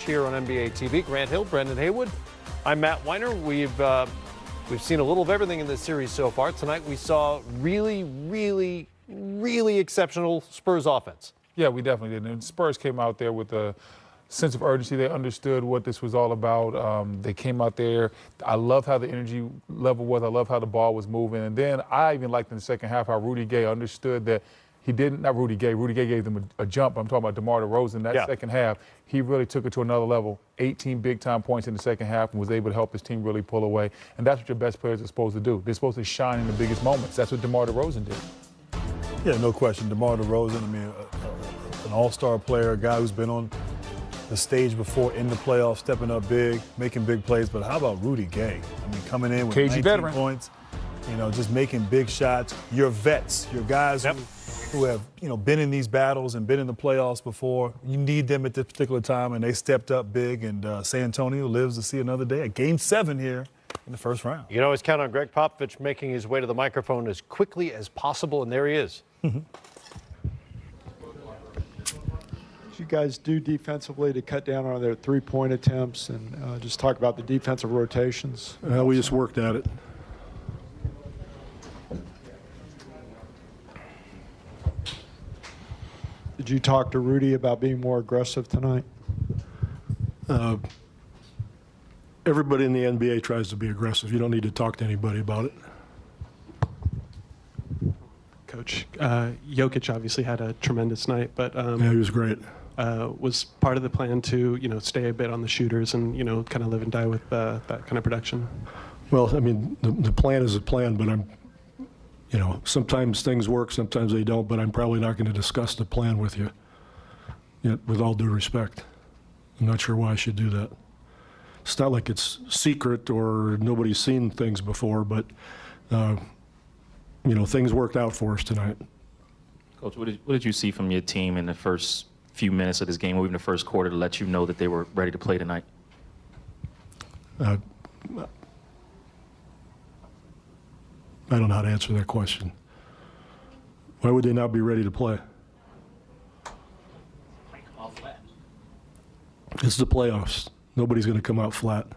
Here on NBA TV. Grant Hill, Brendan Haywood. I'm Matt Weiner. We've seen a little of everything in this series so far. Tonight we saw really exceptional Spurs offense. Yeah, we definitely did. And Spurs came out there with a sense of urgency. They understood what this was all about. They came out there. I love how the energy level was. I love how the ball was moving. And then I even liked in the second half how Rudy Gay understood that he didn't, not Rudy Gay. Rudy Gay gave them a jump. I'm talking about DeMar DeRozan. That second half, he really took it to another level. 18 big-time points in the second half and was able to help his team really pull away. And that's what your best players are supposed to do. They're supposed to shine in the biggest moments. That's what DeMar DeRozan did. Yeah, no question. DeMar DeRozan, I mean, an all-star player, a guy who's been on the stage before in the playoffs, stepping up big, making big plays. But how about Rudy Gay? I mean, coming in with 19 points, you know, just making big shots. Your vets, your guys who have, you know, been in these battles and been in the playoffs before. You need them at this particular time, and they stepped up big. And San Antonio lives to see another day. A Game 7 here in the first round. You can always count on Greg Popovich making his way to the microphone as quickly as possible, and there he is. What you guys do defensively to cut down on their three-point attempts, and just talk about the defensive rotations? We just worked at it. Did you talk to Rudy about being more aggressive tonight? Everybody in the NBA tries to be aggressive. You don't need to talk to anybody about it. Coach, Jokic obviously had a tremendous night, but Yeah, he was great. was part of the plan to, stay a bit on the shooters and, kind of live and die with that kind of production? Well, I mean, the plan is a plan, but sometimes things work, sometimes they don't, but I'm probably not going to discuss the plan with you, with all due respect. I'm not sure why I should do that. It's not like it's secret or nobody's seen things before, but, things worked out for us tonight. Coach, what did you see from your team in the first few minutes of this game, or even the first quarter, to let you know that they were ready to play tonight? I don't know how to answer that question. Why would they not be ready to play? All flat. It's the playoffs. Nobody's going to come out flat.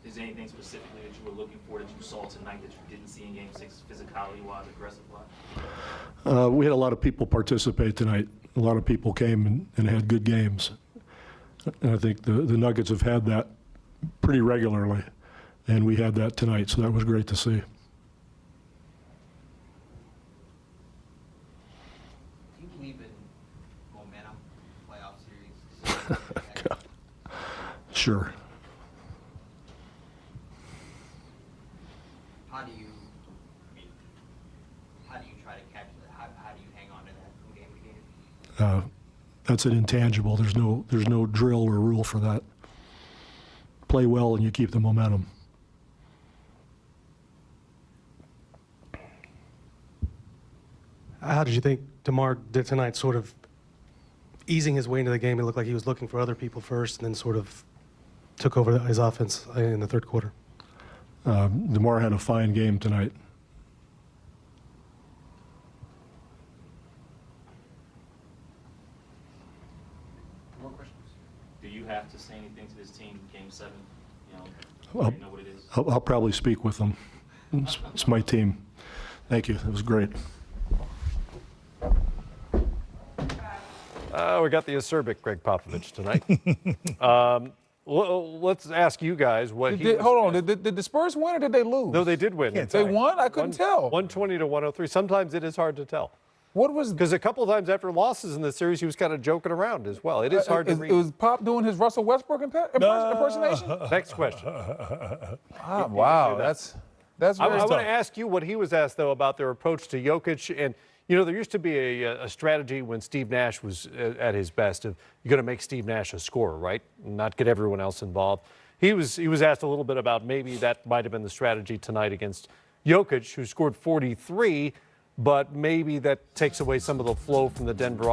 Is there anything specifically that you were looking for that you saw tonight that you didn't see in Game 6, physicality-wise, aggressive-wise? We had a lot of people participate tonight. A lot of people came and had good games. And I think the Nuggets have had that pretty regularly. And we had that tonight, so that was great to see. Do you believe in momentum, playoff series? Sure. How do you try to catch that? How do you hang on to that from game to game? That's an intangible. There's no drill or rule for that. Play well and you keep the momentum. How did you think DeMar did tonight, sort of easing his way into the game? It looked like he was looking for other people first and then sort of took over his offense in the third quarter. DeMar had a fine game tonight. More questions? Do you have to say anything to this team in Game 7? Well, You know what it is? I'll probably speak with them. It's my team. Thank you. It was great. We got the acerbic Greg Popovich tonight. Let's ask you guys what Hold on, did the Spurs win or did they lose? No, they did win. They won? I couldn't tell. 120 to 103. Sometimes it is hard to tell. What was? Because a couple of times after losses in the series, he was kind of joking around as well. It is hard to read. It was Pop doing his Russell Westbrook impersonation? Next question. Wow, that's I very want tough. to ask you what he was asked, though, about their approach to Jokic. And, there used to be a strategy when Steve Nash was at his best of you're going to make Steve Nash a scorer, right? And not get everyone else involved. He was asked a little bit about maybe that might have been the strategy tonight against Jokic, who scored 43, but maybe that takes away some of the flow from the Denver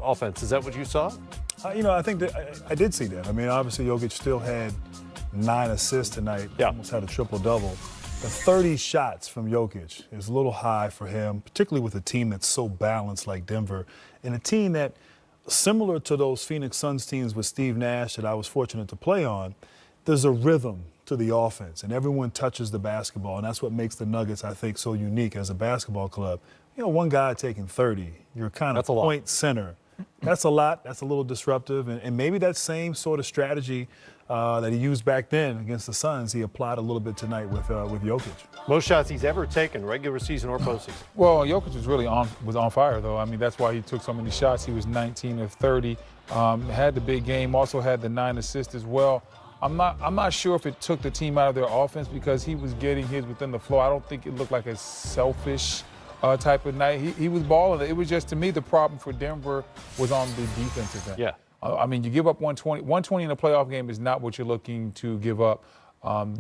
offense. Is that what you saw? I think that I did see that. I mean, obviously, Jokic still had 9 assists tonight. Yeah. Almost had a triple-double. The 30 shots from Jokic is a little high for him, particularly with a team that's so balanced like Denver, and a team that similar to those Phoenix Suns teams with Steve Nash that I was fortunate to play on, there's a rhythm to the offense, and everyone touches the basketball, and that's what makes the Nuggets, I think, so unique as a basketball club. You know, one guy taking 30, you're kind of point center. That's a lot. That's a little disruptive, and maybe that same sort of strategy that he used back then against the Suns, he applied a little bit tonight with Jokic. Most shots he's ever taken, regular season or postseason. Well, Jokic was really on fire, though. I mean, that's why he took so many shots. He was 19 of 30, had the big game, also had the 9 assists as well. I'm not sure if it took the team out of their offense because he was getting his within the flow. I don't think it looked like a selfish type of night. He was balling. It was just, to me, the problem for Denver was on the defensive end. Yeah. I mean, you give up 120. 120 in a playoff game is not what you're looking to give up.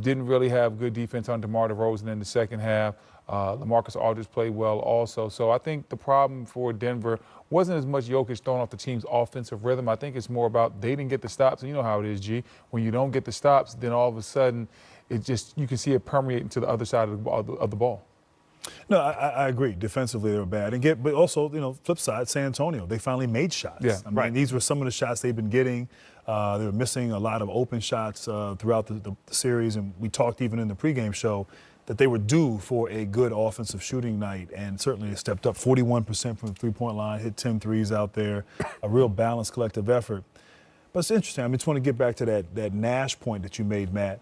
Didn't really have good defense on DeMar DeRozan in the second half. LaMarcus Aldridge played well also. So I think the problem for Denver wasn't as much Jokic throwing off the team's offensive rhythm. I think it's more about they didn't get the stops. And you know how it is, G. When you don't get the stops, then all of a sudden, you can see it permeating to the other side of the ball. No, I agree. Defensively, they were bad. But also, flip side, San Antonio, they finally made shots. Yeah, I mean, these were some of the shots they've been getting. They were missing a lot of open shots throughout the series, and we talked even in the pregame show that they were due for a good offensive shooting night, and certainly they stepped up 41% from the three-point line, hit 10 threes out there, a real balanced collective effort. But it's interesting. I just want to get back to that Nash point that you made, Matt.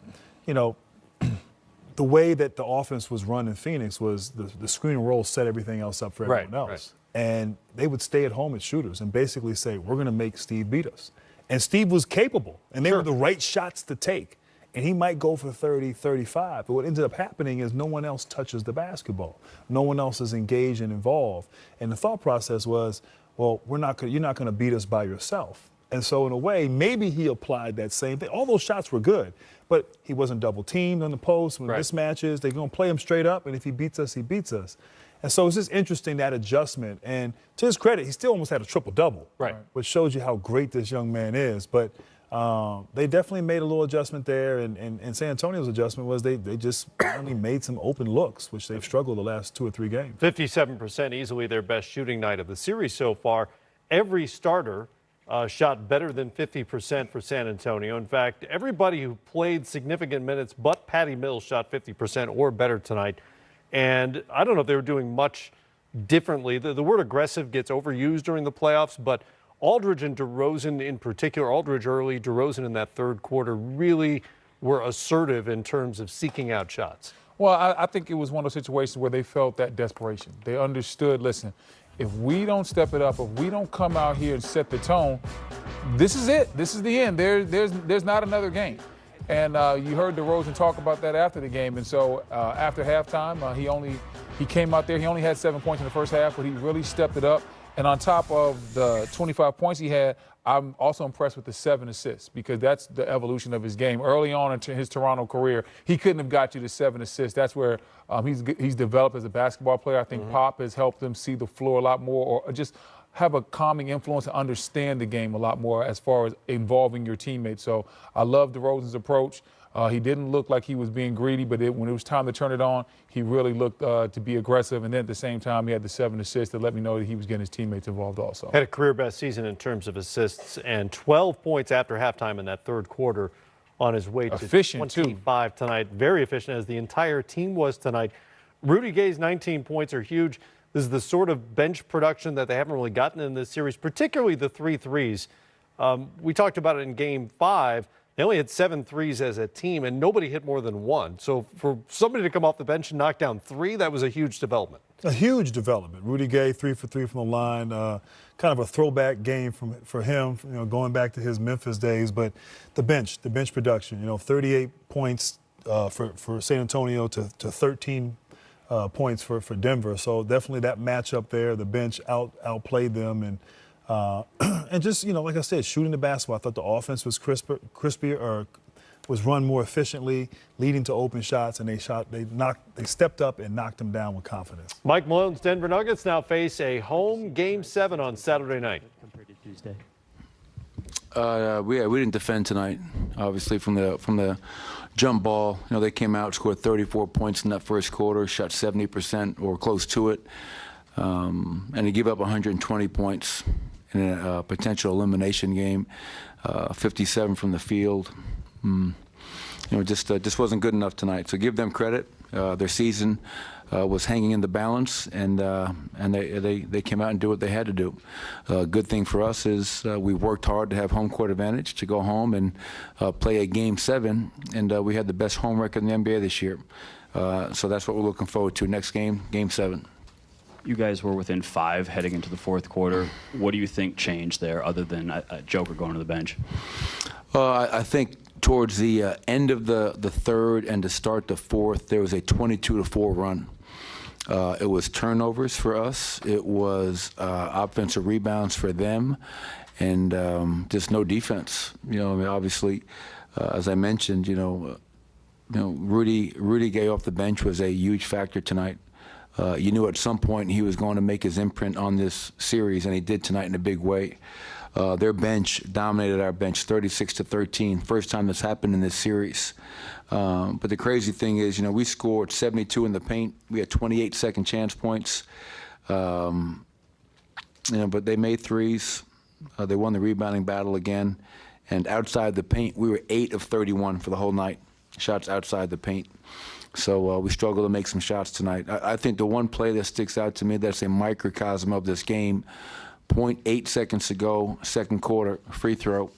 The way that the offense was run in Phoenix was the screen and roll set everything else up for everyone else. Right. And they would stay at home at shooters and basically say, we're going to make Steve beat us. And Steve was capable, and they were the right shots to take. And he might go for 30, 35. But what ended up happening is no one else touches the basketball. No one else is engaged and involved. And the thought process was, well, you're not going to beat us by yourself. And so in a way, maybe he applied that same thing. All those shots were good, but he wasn't double teamed on the post. When mismatches, they're going to play him straight up, and if he beats us, he beats us. And so it's just interesting, that adjustment. And to his credit, he still almost had a triple-double, which shows you how great this young man is. But they definitely made a little adjustment there, and San Antonio's adjustment was they just only made some open looks, which they've struggled the last 2 or 3 games. 57%, easily their best shooting night of the series so far. Every starter shot better than 50% for San Antonio. In fact, everybody who played significant minutes but Patty Mills shot 50% or better tonight. And I don't know if they were doing much differently. The word aggressive gets overused during the playoffs, but Aldridge and DeRozan in particular, Aldridge early, DeRozan in that third quarter, really were assertive in terms of seeking out shots. Well, I think it was one of those situations where they felt that desperation. They understood, listen, if we don't step it up, if we don't come out here and set the tone, this is it. This is the end. There's not another game. And you heard DeRozan talk about that after the game. And so after halftime, he came out there. He only had 7 points in the first half, but he really stepped it up. And on top of the 25 points he had, I'm also impressed with the 7 assists because that's the evolution of his game. Early on in his Toronto career, he couldn't have got you to 7 assists. That's where he's developed as a basketball player. I think Pop has helped him see the floor a lot more, or just have a calming influence and understand the game a lot more as far as involving your teammates. So I love DeRozan's approach. He didn't look like he was being greedy, but when it was time to turn it on, he really looked to be aggressive. And then at the same time, he had the 7 assists that let me know that he was getting his teammates involved also. Had a career best season in terms of assists and 12 points after halftime in that third quarter on his way to 25 tonight. Very efficient, as the entire team was tonight. Rudy Gay's 19 points are huge. This is the sort of bench production that they haven't really gotten in this series, particularly the 3 threes. We talked about it in Game 5. They only had 7 threes as a team, and nobody hit more than 1. So for somebody to come off the bench and knock down 3, that was a huge development. A huge development. Rudy Gay, 3 for 3 from the line. Kind of a throwback game for him, going back to his Memphis days. But the bench production, 38 points for San Antonio to 13 points for Denver. So definitely that matchup there. The bench outplayed them, and just, like I said, shooting the basketball. I thought the offense was crispier, or was run more efficiently, leading to open shots, and they stepped up and knocked them down with confidence. Mike Malone's Denver Nuggets now face a home Game 7 on Saturday night. Compared to Tuesday. We didn't defend tonight. Obviously, from the jump ball, they came out, scored 34 points in that first quarter, shot 70% or close to it, and they gave up 120 points. in a potential elimination game. 57 from the field. Just wasn't good enough tonight. So give them credit. Their season was hanging in the balance, and they came out and did what they had to do. Good thing for us is we worked hard to have home court advantage, to go home and play a Game 7, and we had the best home record in the NBA this year. So that's what we're looking forward to. Next game, Game 7. You guys were within 5 heading into the fourth quarter. What do you think changed there, other than Joker going to the bench? I think towards the end of the third and to start the fourth, there was a 22-4 run. It was turnovers for us. It was offensive rebounds for them, and just no defense. Obviously, as I mentioned, Rudy Gay off the bench was a huge factor tonight. You knew at some point he was going to make his imprint on this series, and he did tonight in a big way. Their bench dominated our bench 36-13. First time this happened in this series. But the crazy thing is, we scored 72 in the paint. We had 28 second chance points. But they made threes. They won the rebounding battle again. And outside the paint, we were 8 of 31 for the whole night. Shots outside the paint. So we struggled to make some shots tonight. I think the one play that sticks out to me that's a microcosm of this game, 0.8 seconds to go, second quarter, free throw,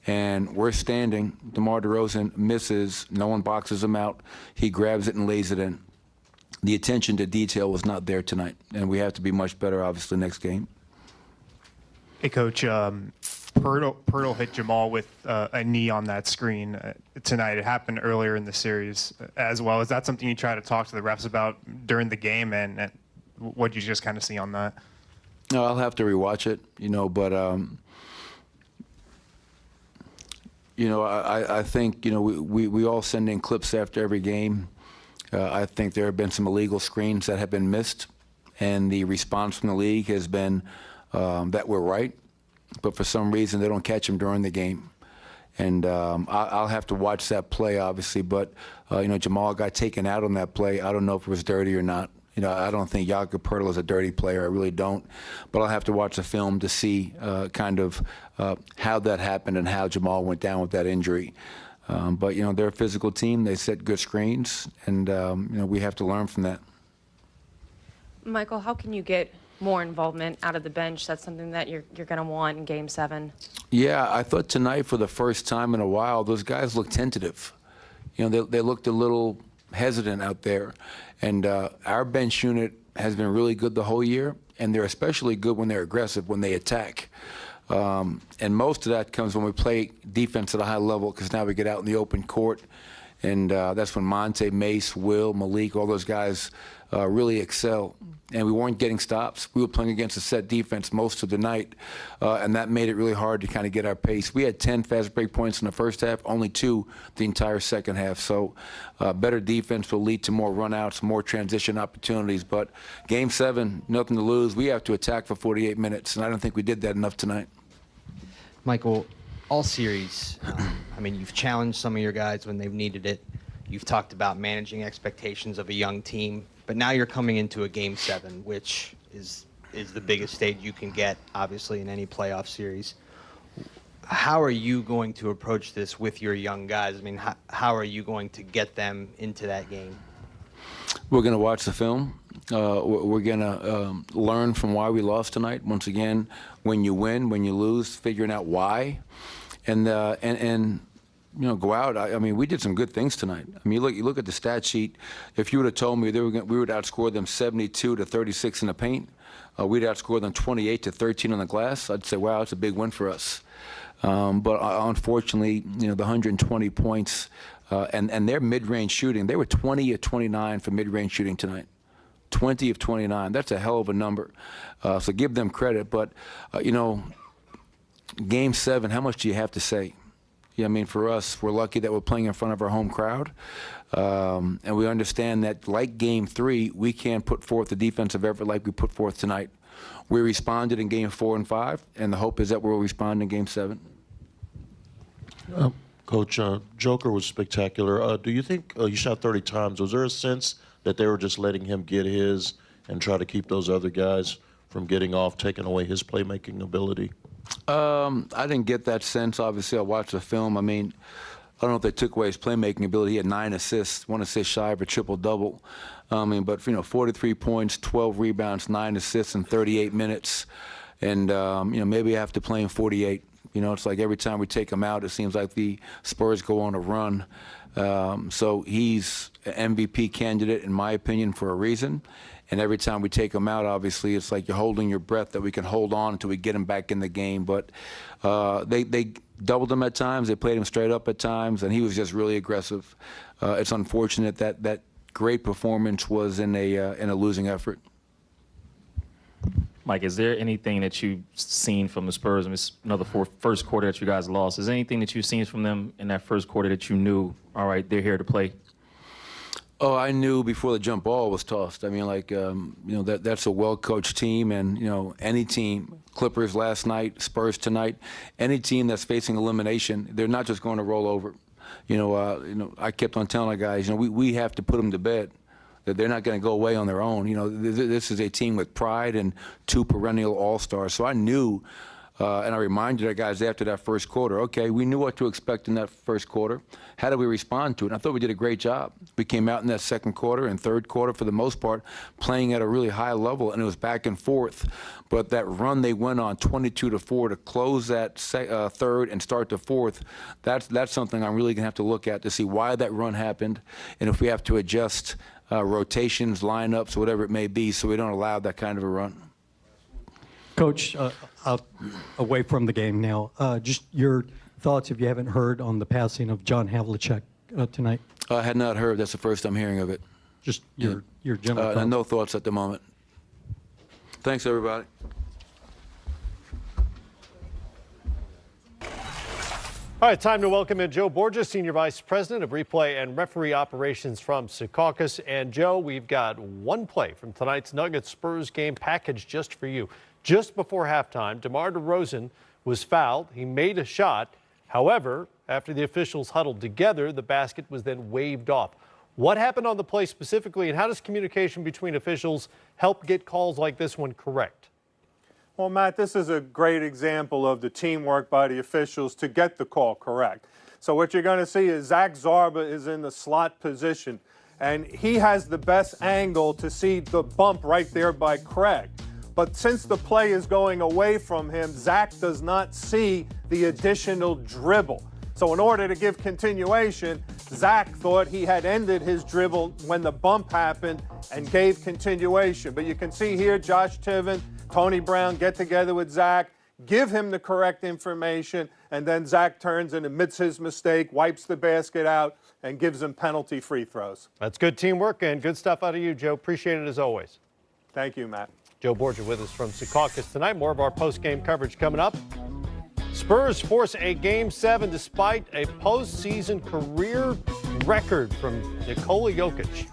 and we're standing. DeMar DeRozan misses. No one boxes him out. He grabs it and lays it in. The attention to detail was not there tonight, and we have to be much better, obviously, next game. Hey, Coach. Pirtle hit Jamal with a knee on that screen tonight. It happened earlier in the series as well. Is that something you try to talk to the refs about during the game, and what did you just kind of see on that? No, I'll have to rewatch it, but I think, we all send in clips after every game. I think there have been some illegal screens that have been missed, and the response from the league has been that we're right, but for some reason they don't catch them during the game. And I'll have to watch that play, obviously, but, Jamal got taken out on that play. I don't know if it was dirty or not. I don't think Jakob Poeltl is a dirty player. I really don't. But I'll have to watch the film to see kind of how that happened and how Jamal went down with that injury. But, they're a physical team. They set good screens, and, we have to learn from that. Michael, how can you get more involvement out of the bench? That's something that you're going to want in Game 7. Yeah, I thought tonight for the first time in a while, those guys looked tentative. They looked a little hesitant out there. And our bench unit has been really good the whole year, and they're especially good when they're aggressive, when they attack. And most of that comes when we play defense at a high level, because now we get out in the open court, and that's when Monte, Mace, Will, Malik, all those guys really excel. And we weren't getting stops. We were playing against a set defense most of the night, and that made it really hard to kind of get our pace. We had 10 fast break points in the first half, only 2 the entire second half. So better defense will lead to more runouts, more transition opportunities. But Game 7, nothing to lose. We have to attack for 48 minutes, and I don't think we did that enough tonight. Michael, all series, you've challenged some of your guys when they've needed it. You've talked about managing expectations of a young team. But now you're coming into a Game 7, which is the biggest stage you can get, obviously, in any playoff series. How are you going to approach this with your young guys? How are you going to get them into that game? We're going to watch the film. We're going to learn from why we lost tonight. Once again, when you win, when you lose, figuring out why. And go out. We did some good things tonight. You look at the stat sheet. If you would have told me we would outscore them 72-36 in the paint, we'd outscore them 28-13 on the glass, I'd say, wow, it's a big win for us. But unfortunately, the 120 points and their mid-range shooting, they were 20 of 29 for mid-range shooting tonight. 20 of 29. That's a hell of a number. So give them credit. But, Game 7, how much do you have to say? Yeah, for us, we're lucky that we're playing in front of our home crowd. And we understand that, like Game 3, we can't put forth the defensive effort like we put forth tonight. We responded in Game 4 and 5, and the hope is that we'll respond in Game 7. Coach, Joker was spectacular. Do you think you shot 30 times? Was there a sense that they were just letting him get his and try to keep those other guys from getting off, taking away his playmaking ability? I didn't get that sense. Obviously, I watched the film. I mean, I don't know if they took away his playmaking ability. He had 9 assists, 1 assist shy of a triple-double. But 43 points, 12 rebounds, 9 assists in 38 minutes. And, maybe after playing 48, it's like every time we take him out, it seems like the Spurs go on a run. So he's an MVP candidate, in my opinion, for a reason. And every time we take him out, obviously, it's like you're holding your breath that we can hold on until we get him back in the game. But they doubled him at times. They played him straight up at times, and he was just really aggressive. It's unfortunate that great performance was in a losing effort. Mike, is there anything that you've seen from the Spurs? I mean, it's another first quarter that you guys lost. Is there anything that you've seen from them in that first quarter that you knew, all right, they're here to play? Oh, I knew before the jump ball was tossed. I mean, that's a well-coached team, and any team, Clippers last night, Spurs tonight, any team that's facing elimination, they're not just going to roll over. I kept on telling our guys, we have to put them to bed. That they're not going to go away on their own. This is a team with pride and 2 perennial all-stars. So I knew, and I reminded our guys after that first quarter, okay, we knew what to expect in that first quarter. How did we respond to it? And I thought we did a great job. We came out in that second quarter and third quarter, for the most part, playing at a really high level, and it was back and forth. But that run they went on, 22-4, to close that third and start the fourth, that's something I'm really going to have to look at to see why that run happened, and if we have to adjust rotations, lineups, whatever it may be, so we don't allow that kind of a run. Coach, away from the game now, just your thoughts, if you haven't heard, on the passing of John Havlicek tonight. I had not heard. That's the first I'm hearing of it. Just your general thoughts. No thoughts at the moment. Thanks, everybody. All right, time to welcome in Joe Borges, Senior Vice President of Replay and Referee Operations from Secaucus. And Joe, we've got one play from tonight's Nuggets Spurs game packaged just for you. Just before halftime, DeMar DeRozan was fouled. He made a shot. However, after the officials huddled together, the basket was then waved off. What happened on the play specifically, and how does communication between officials help get calls like this one correct? Well, Matt, this is a great example of the teamwork by the officials to get the call correct. So what you're going to see is Zach Zarba is in the slot position, and he has the best angle to see the bump right there by Craig. But since the play is going away from him, Zach does not see the additional dribble. So in order to give continuation, Zach thought he had ended his dribble when the bump happened and gave continuation. But you can see here Josh Tiven, Tony Brown get together with Zach, give him the correct information, and then Zach turns and admits his mistake, wipes the basket out, and gives him penalty free throws. That's good teamwork and good stuff out of you, Joe. Appreciate it as always. Thank you, Matt. Joe Borges with us from Secaucus tonight. More of our post-game coverage coming up. Spurs force a Game 7 despite a postseason career record from Nikola Jokic.